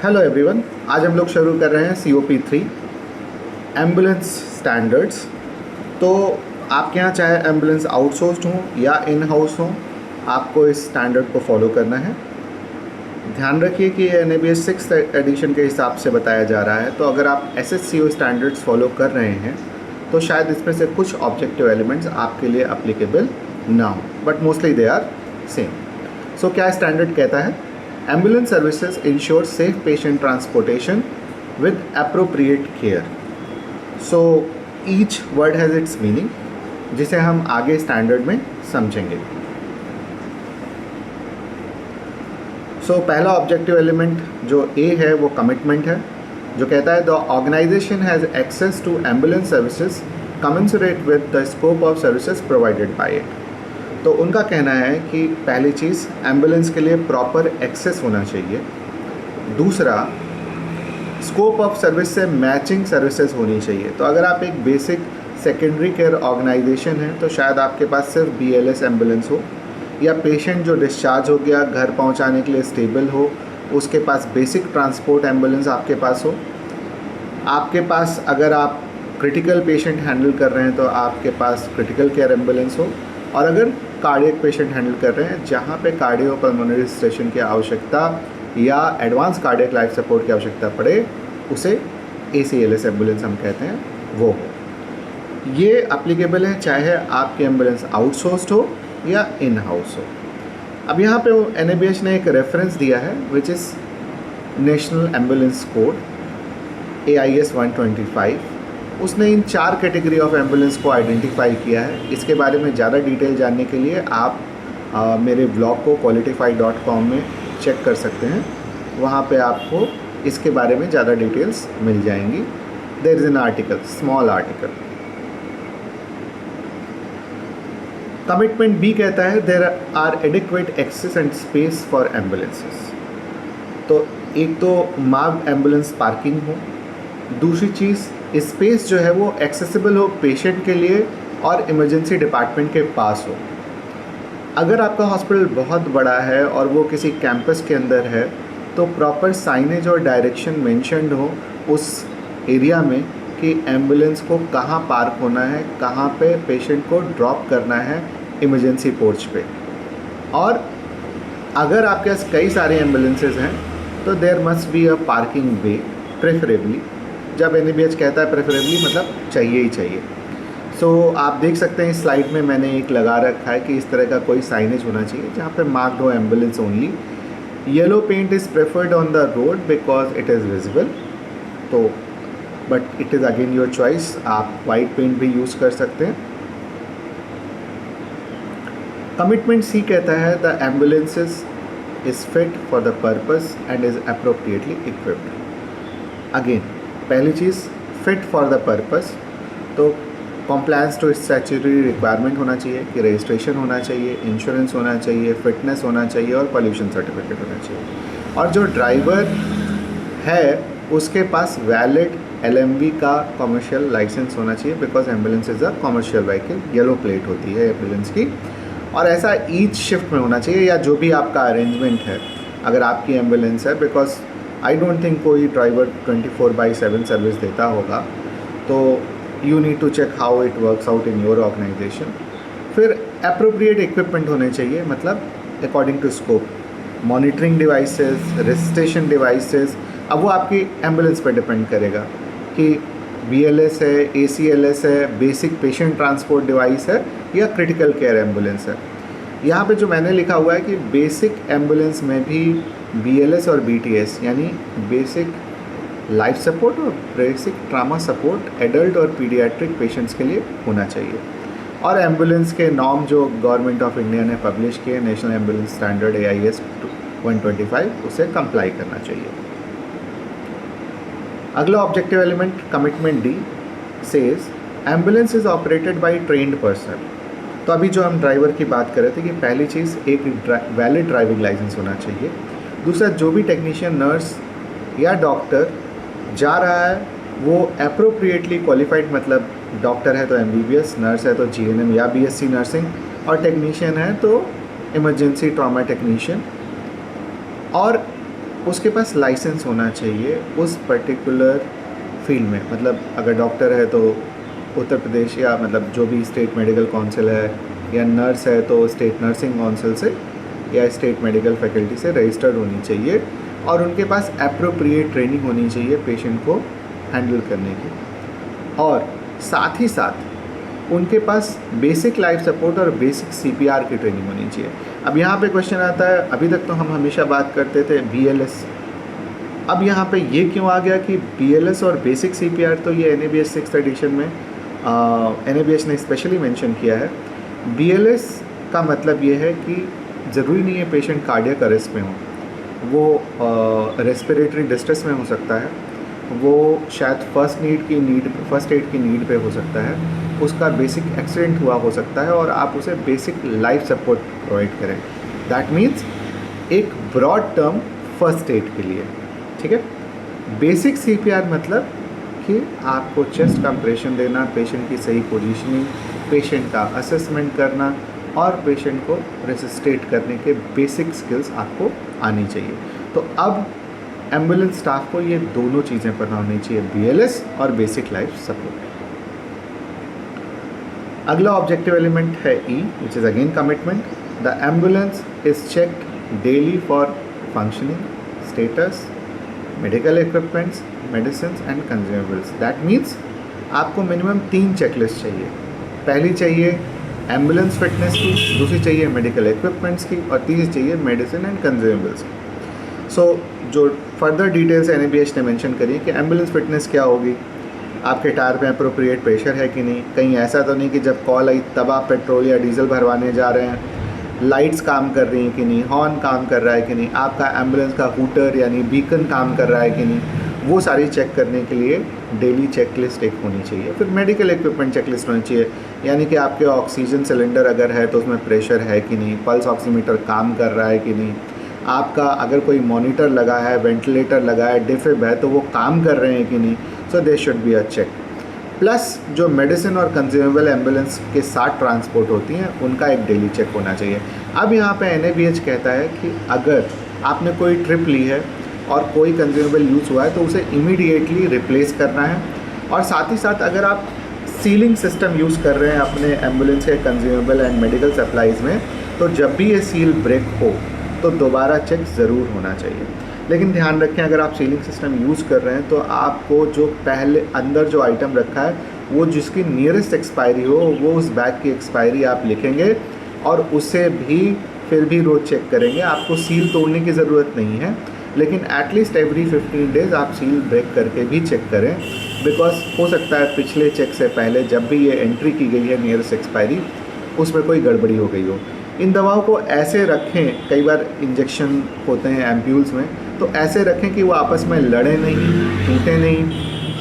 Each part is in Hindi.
हेलो एवरीवन, आज हम लोग शुरू कर रहे हैं COP 3 एम्बुलेंस स्टैंडर्ड्स। तो आपके यहाँ चाहे एम्बुलेंस आउटसोर्स्ड हो या इन हाउस हो, आपको इस स्टैंडर्ड को फॉलो करना है। ध्यान रखिए कि ये NABH 6th एडिशन के हिसाब से बताया जा रहा है, तो अगर आप SSCO स्टैंडर्ड्स फॉलो कर रहे हैं तो शायद इसमें से कुछ ऑब्जेक्टिव एलिमेंट्स आपके लिए अप्लीकेबल ना हो, but mostly they are same. So क्या स्टैंडर्ड कहता है? Ambulance services ensure safe patient transportation with appropriate care. So each word has its meaning, जिसे हम आगे स्टैंडर्ड में समझेंगे। सो पहला ऑब्जेक्टिव एलिमेंट जो ए है वो कमिटमेंट है, जो कहता है the organisation has access to ambulance services commensurate with the scope of services provided by it. तो उनका कहना है कि पहली चीज़, एम्बुलेंस के लिए प्रॉपर एक्सेस होना चाहिए। दूसरा, स्कोप ऑफ सर्विस से मैचिंग सर्विसेज होनी चाहिए। तो अगर आप एक बेसिक सेकेंडरी केयर ऑर्गेनाइजेशन है तो शायद आपके पास सिर्फ BLS एम्बुलेंस हो, या पेशेंट जो डिस्चार्ज हो गया घर पहुंचाने के लिए स्टेबल हो, उसके पास बेसिक ट्रांसपोर्ट एम्बुलेंस आपके पास हो। आपके पास अगर आप क्रिटिकल पेशेंट हैंडल कर रहे हैं तो आपके पास क्रिटिकल केयर एम्बुलेंस हो, और अगर कार्डियक पेशेंट हैंडल कर रहे हैं जहाँ पे कार्डियोपल्मोनरी रेसिस्टेशन की आवश्यकता या एडवांस कार्डियक लाइफ सपोर्ट की आवश्यकता पड़े, उसे ACLS एम्बुलेंस हम कहते हैं, वो हो। ये अप्लीकेबल है चाहे आपकी एम्बुलेंस आउटसोर्स्ड हो या इन हाउस हो। अब यहाँ पे वो NABH ने एक रेफरेंस दिया है which is national ambulance code AIS 125। उसने इन 4 कैटेगरी ऑफ एम्बुलेंस को आइडेंटिफाई किया है। इसके बारे में ज़्यादा डिटेल जानने के लिए आप मेरे ब्लॉग को qualify.com में चेक कर सकते हैं। वहाँ पे आपको इसके बारे में ज़्यादा डिटेल्स मिल जाएंगी। There is an article, small article. Commitment B कहता है there are adequate access and space for ambulances. तो एक तो मार्क्ड एम्बुलेंस पार्किंग हो, दूसरी चीज़ स्पेस जो है वो एक्सेसिबल हो पेशेंट के लिए और इमरजेंसी डिपार्टमेंट के पास हो। अगर आपका हॉस्पिटल बहुत बड़ा है और वो किसी कैंपस के अंदर है तो प्रॉपर साइनेज और डायरेक्शन मेंशन्ड हो उस एरिया में कि एम्बुलेंस को कहाँ पार्क होना है, कहाँ पे पेशेंट को ड्रॉप करना है इमरजेंसी पोर्च पे। और अगर आपके पास कई सारे एम्बुलेंसेज हैं तो there must be a parking way preferably. जब NABH कहता है प्रेफरेबली मतलब चाहिए ही चाहिए। सो आप देख सकते हैं इस स्लाइड में मैंने एक लगा रखा है कि इस तरह का कोई साइनेज होना चाहिए जहाँ पे मार्क्ड हो ambulance only. Yellow paint is preferred on the road because it is visible. तो but it is again your choice, आप वाइट पेंट भी यूज़ कर सकते हैं। कमिटमेंट C कहता है the ambulances is fit for the purpose and is appropriately equipped. Again पहली चीज़, फिट फॉर द पर्पस, तो कॉम्प्लायंस टू स्टैट्यूटरी रिक्वायरमेंट होना चाहिए कि रजिस्ट्रेशन होना चाहिए, इंश्योरेंस होना चाहिए, फिटनेस होना चाहिए और पॉल्यूशन सर्टिफिकेट होना चाहिए। और जो ड्राइवर है उसके पास वैलिड LMV का कमर्शियल लाइसेंस होना चाहिए because ambulance is a commercial vehicle. Yellow plate होती है एम्बुलेंस की, और ऐसा ईच शिफ्ट में होना चाहिए या जो भी आपका अरेंजमेंट है अगर आपकी एम्बुलेंस है, बिकॉज आई डोंट थिंक कोई ड्राइवर 24/7 सर्विस देता होगा। तो you need to check how it works out in your organisation. फिर अप्रोप्रिएट इक्विपमेंट होने चाहिए, मतलब according to scope, monitoring devices, registration devices. अब वो आपकी एम्बुलेंस पर डिपेंड करेगा कि BLS है, ACLS है, बेसिक पेशेंट ट्रांसपोर्ट डिवाइस है या क्रिटिकल केयर एम्बुलेंस है। यहाँ पे जो मैंने लिखा हुआ है कि बेसिक एम्बुलेंस में भी BLS और BTS यानी बेसिक लाइफ सपोर्ट और बेसिक ट्रामा सपोर्ट एडल्ट और पीडियाट्रिक पेशेंट्स के लिए होना चाहिए। और एम्बुलेंस के नॉर्म जो गवर्नमेंट ऑफ इंडिया ने पब्लिश किए, नेशनल एम्बुलेंस स्टैंडर्ड AIS 125, उसे कंप्लाई करना चाहिए। अगला objective element commitment D says ambulance is operated by trained person. तो अभी जो हम ड्राइवर की बात कर रहे थे कि पहली चीज़ एक वैलिड ड्राइविंग लाइसेंस होना चाहिए। दूसरा, जो भी टेक्नीशियन, नर्स या डॉक्टर जा रहा है वो अप्रोप्रिएटली क्वालिफाइड, मतलब डॉक्टर है तो MBBS, नर्स है तो GNM या BSc नर्सिंग, और टेक्नीशियन है तो इमरजेंसी ट्रॉमा टेक्नीशियन। और उसके पास लाइसेंस होना चाहिए उस पर्टिकुलर फील्ड में। मतलब अगर डॉक्टर है तो उत्तर प्रदेश या मतलब जो भी स्टेट मेडिकल काउंसिल है, या नर्स है तो स्टेट नर्सिंग काउंसिल से या स्टेट मेडिकल फैकल्टी से रजिस्टर्ड होनी चाहिए, और उनके पास एप्रोप्रिएट ट्रेनिंग होनी चाहिए पेशेंट को हैंडल करने की, और साथ ही साथ उनके पास बेसिक लाइफ सपोर्ट और बेसिक सीपीआर की ट्रेनिंग होनी चाहिए। अब यहाँ पे क्वेश्चन आता है, अभी तक तो हम हमेशा बात करते थे बीएलएस, अब यहाँ पे ये क्यों आ गया कि बीएलएस और बेसिक सीपीआर? तो ये एनएबीएस 6th एडिशन में एनएबीएस ने स्पेशली मेंशन किया है। बीएलएस का मतलब ये है कि ज़रूरी नहीं है पेशेंट कार्डियक अरेस्ट में हो, वो रेस्पिरेटरी डिस्ट्रेस में हो सकता है, वो शायद फर्स्ट एड की नीड पे हो सकता है, उसका बेसिक एक्सीडेंट हुआ हो सकता है, और आप उसे बेसिक लाइफ सपोर्ट प्रोवाइड करें। दैट मीन्स एक ब्रॉड टर्म फर्स्ट एड के लिए, ठीक है। बेसिक सीपीआर मतलब कि आपको चेस्ट कंप्रेशन देना, पेशेंट की सही पोजीशनिंग, पेशेंट का असेसमेंट करना, और पेशेंट को रेसिस्टेट करने के बेसिक स्किल्स आपको आनी चाहिए। तो अब एम्बुलेंस स्टाफ को ये दोनों चीज़ें पता होनी चाहिए, बीएलएस और बेसिक लाइफ सपोर्ट। अगला ऑब्जेक्टिव एलिमेंट है E, which is again commitment. The ambulance is checked daily for functioning, status, medical equipments, medicine and consumables. That means आपको मिनिमम 3 चेकलिस्ट चाहिए। पहली चाहिए एम्बुलेंस फिटनेस की, दूसरी चाहिए मेडिकल इक्विपमेंट्स की, और तीसरी चाहिए मेडिसिन एंड कंज्यूमेबल्स की। सो जो फर्दर डिटेल्स एनएबीएच ने मेंशन करी कि एम्बुलेंस फिटनेस क्या होगी, आपके टायर पे अप्रोप्रिएट प्रेशर है कि नहीं, कहीं ऐसा तो नहीं कि जब कॉल आई तब आप पेट्रोल या डीजल भरवाने जा रहे हैं, लाइट्स काम कर रही हैं कि नहीं, हॉर्न काम कर रहा है कि नहीं, आपका एम्बुलेंस का हूटर यानी बीकन काम कर रहा है कि नहीं, वो सारी चेक करने के लिए डेली चेकलिस्ट एक होनी चाहिए। फिर मेडिकल इक्विपमेंट चेकलिस्ट होनी चाहिए, यानी कि आपके ऑक्सीजन सिलेंडर अगर है तो उसमें प्रेशर है कि नहीं, पल्स ऑक्सीमीटर काम कर रहा है कि नहीं, आपका अगर कोई मॉनिटर लगा है, वेंटिलेटर लगा है, डिफिब है तो वो काम कर रहे हैं कि नहीं। So they should be a check. Plus जो मेडिसिन और कंज्यूमेबल एम्बुलेंस के साथ ट्रांसपोर्ट होती हैं उनका एक डेली चेक होना चाहिए। अब यहाँ पे एनएबीएच कहता है कि अगर आपने कोई ट्रिप ली है और कोई कंज्यूमेबल यूज़ हुआ है तो उसे इमीडिएटली रिप्लेस करना है, और साथ ही साथ अगर आप सीलिंग सिस्टम यूज़ कर रहे हैं अपने एम्बुलेंस के कंज्यूमेबल एंड मेडिकल सप्लाइज़ में, तो जब भी ये सील ब्रेक हो तो दोबारा चेक ज़रूर होना चाहिए। लेकिन ध्यान रखें, अगर आप सीलिंग सिस्टम यूज़ कर रहे हैं तो आपको जो पहले अंदर जो आइटम रखा है वो जिसकी नियरेस्ट एक्सपायरी हो वो उस बैग की एक्सपायरी आप लिखेंगे, और उसे भी फिर भी रोज़ चेक करेंगे। आपको सील तोड़ने की ज़रूरत नहीं है, लेकिन एटलीस्ट एवरी 15 डेज़ आप सील ब्रेक करके भी चेक करें, बिकॉज हो सकता है पिछले चेक से पहले जब भी ये एंट्री की गई है नियरेस्ट एक्सपायरी उसमें कोई गड़बड़ी हो गई हो। इन दवाओं को ऐसे रखें, कई बार इंजेक्शन होते हैं एम्प्यूल्स में, तो ऐसे रखें कि वो आपस में लड़े नहीं, टूटे नहीं,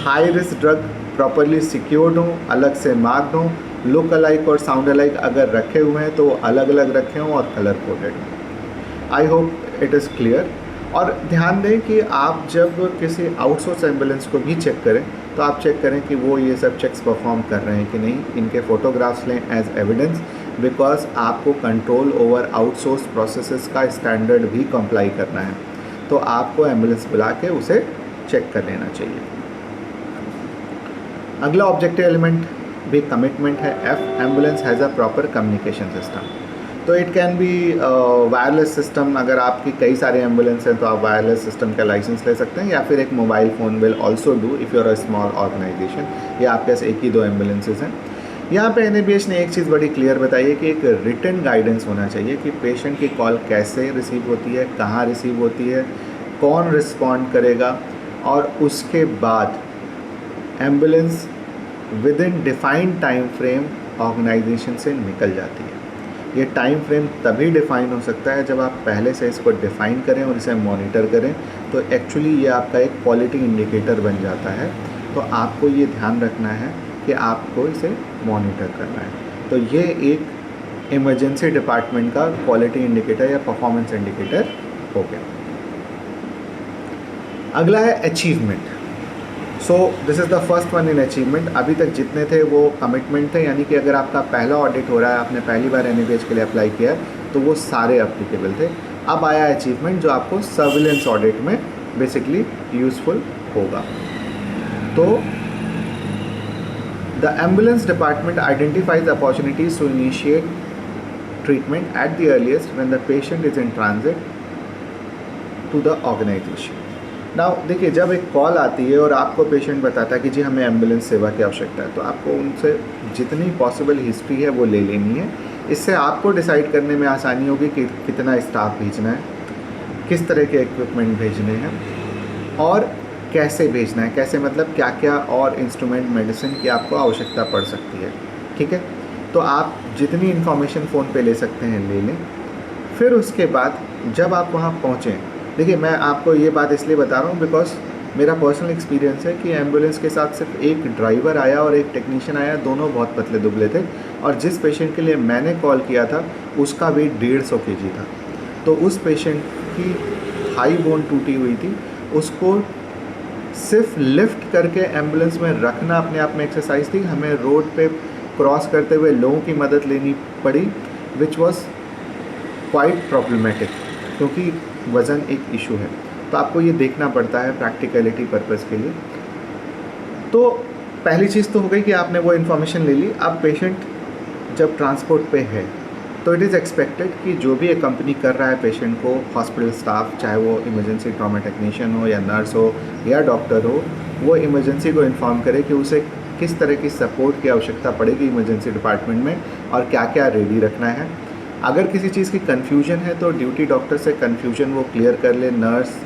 high risk drug properly secured हों, अलग से मार्क्ड हों, लुक अलाइक और साउंड अलाइक अगर रखे हुए हैं तो अलग अलग रखे हों और कलर कोडेड हों। I hope it is clear. और ध्यान दें कि आप जब किसी आउटसोर्स एम्बुलेंस को भी चेक करें तो आप चेक करें कि वो ये सब चेक्स परफॉर्म कर रहे हैं कि नहीं, इनके फ़ोटोग्राफ्स लें एज एविडेंस, बिकॉज आपको कंट्रोल ओवर आउटसोर्स प्रोसेसेस का स्टैंडर्ड भी कंप्लाई करना है, तो आपको एम्बुलेंस बुला के उसे चेक कर लेना चाहिए। अगला ऑब्जेक्टिव एलिमेंट भी कमिटमेंट है F, ambulance has a proper communication system. तो it can be wireless system, अगर आपकी कई सारे एम्बुलेंस हैं तो आप वायरलेस सिस्टम का लाइसेंस ले सकते हैं, या फिर एक mobile phone will also do if you are a small organisation, या आपके पास एक ही 2 एम्बुलेंसेज हैं। यहाँ पे एनएबीएच ने एक चीज़ बड़ी क्लियर बताई है कि एक रिटन गाइडेंस होना चाहिए कि पेशेंट की कॉल कैसे रिसीव होती है, कहाँ रिसीव होती है, कौन रिस्पॉन्ड करेगा, और उसके बाद ambulance within defined time frame organisation से निकल जाती है। ये टाइम फ्रेम तभी डिफ़ाइन हो सकता है जब आप पहले से इसको डिफ़ाइन करें और इसे मॉनिटर करें, तो एक्चुअली ये आपका एक क्वालिटी इंडिकेटर बन जाता है। तो आपको ये ध्यान रखना है कि आपको इसे मॉनिटर करना है। तो ये एक इमरजेंसी डिपार्टमेंट का क्वालिटी इंडिकेटर या परफॉर्मेंस इंडिकेटर हो गया। अगला है achievement. So this is the first one in achievement. अभी तक जितने थे वो कमिटमेंट थे, यानी कि अगर आपका पहला ऑडिट हो रहा है, आपने पहली बार एनएबीएच के लिए अप्लाई किया तो वो सारे अप्लीकेबल थे। अब आया अचीवमेंट जो आपको सर्विलेंस ऑडिट में बेसिकली यूज़फुल होगा। तो the ambulance department identifies opportunities to initiate treatment at the earliest when the patient is in transit to the organisation. Now देखिए, जब एक कॉल आती है और आपको पेशेंट बताता है कि जी हमें एम्बुलेंस सेवा की आवश्यकता है, तो आपको उनसे जितनी पॉसिबल हिस्ट्री है वो ले लेनी है। इससे आपको डिसाइड करने में आसानी होगी कि कितना स्टाफ भेजना है, किस तरह के इक्विपमेंट भेजने हैं और कैसे भेजना है। कैसे मतलब क्या क्या और इंस्ट्रूमेंट मेडिसिन की आपको आवश्यकता पड़ सकती है। ठीक है, तो आप जितनी इन्फॉर्मेशन फ़ोन पे ले सकते हैं ले लें। फिर उसके बाद जब आप वहाँ पहुँचें, देखिए मैं आपको ये बात इसलिए बता रहा हूँ बिकॉज मेरा पर्सनल एक्सपीरियंस है कि एम्बुलेंस के साथ सिर्फ एक ड्राइवर आया और एक टेक्नीशियन आया, दोनों बहुत पतले दुबले थे, और जिस पेशेंट के लिए मैंने कॉल किया था उसका वेट 150 kg था। तो उस पेशेंट की हाई बोन टूटी हुई थी, उसको सिर्फ लिफ्ट करके एम्बुलेंस में रखना अपने आप में एक्सरसाइज थी। हमें रोड पे क्रॉस करते हुए लोगों की मदद लेनी पड़ी, विच वॉज क्वाइट प्रॉब्लमेटिक, क्योंकि वज़न एक इशू है। तो आपको ये देखना पड़ता है प्रैक्टिकलिटी पर्पज़ के लिए। तो पहली चीज़ तो हो गई कि आपने वो इन्फॉर्मेशन ले ली। अब पेशेंट जब ट्रांसपोर्ट पे है तो इट इज़ एक्सपेक्टेड कि जो भी एक कंपनी कर रहा है पेशेंट को, हॉस्पिटल स्टाफ, चाहे वो इमरजेंसी ट्रॉमा टेक्नीशियन हो या नर्स हो या डॉक्टर हो, वो इमरजेंसी को इन्फॉर्म करे कि उसे किस तरह की सपोर्ट की आवश्यकता पड़ेगी इमरजेंसी डिपार्टमेंट में और क्या क्या रेडी रखना है। अगर किसी चीज़ की कन्फ्यूजन है तो ड्यूटी डॉक्टर से कन्फ्यूजन वो क्लियर कर ले, नर्स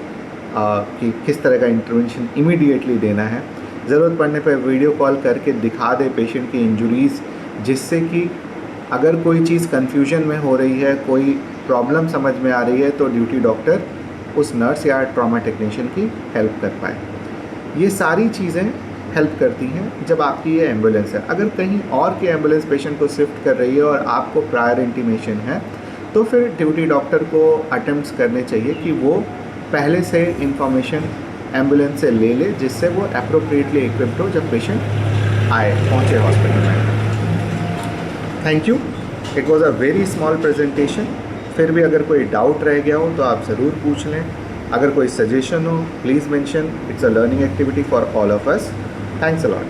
कि किस तरह का इंटरवेंशन इमीडिएटली देना है। ज़रूरत पड़ने पर वीडियो कॉल करके दिखा दे पेशेंट की इंजरीज़, जिससे कि अगर कोई चीज़ कन्फ्यूजन में हो रही है, कोई प्रॉब्लम समझ में आ रही है, तो ड्यूटी डॉक्टर उस नर्स या ट्रॉमा टेक्नीशियन की हेल्प कर पाए। ये सारी चीज़ें हेल्प करती हैं जब आपकी ये एम्बुलेंस है। अगर कहीं और की एम्बुलेंस पेशेंट को शिफ्ट कर रही है और आपको प्रायर इंटीमेशन है, तो फिर ड्यूटी डॉक्टर को अटेम्प्ट्स करने चाहिए कि वो पहले से इंफॉर्मेशन एम्बुलेंस से ले ले, जिससे वो अप्रोप्रिएटली इक्विप्ड हो जब पेशेंट पहुँचे हॉस्पिटल में। Thank you, it was a very small presentation. फिर भी अगर कोई डाउट रह गया हो तो आप ज़रूर पूछ लें। अगर कोई सजेशन हो please mention, it's a learning activity for all of us. Thanks a lot.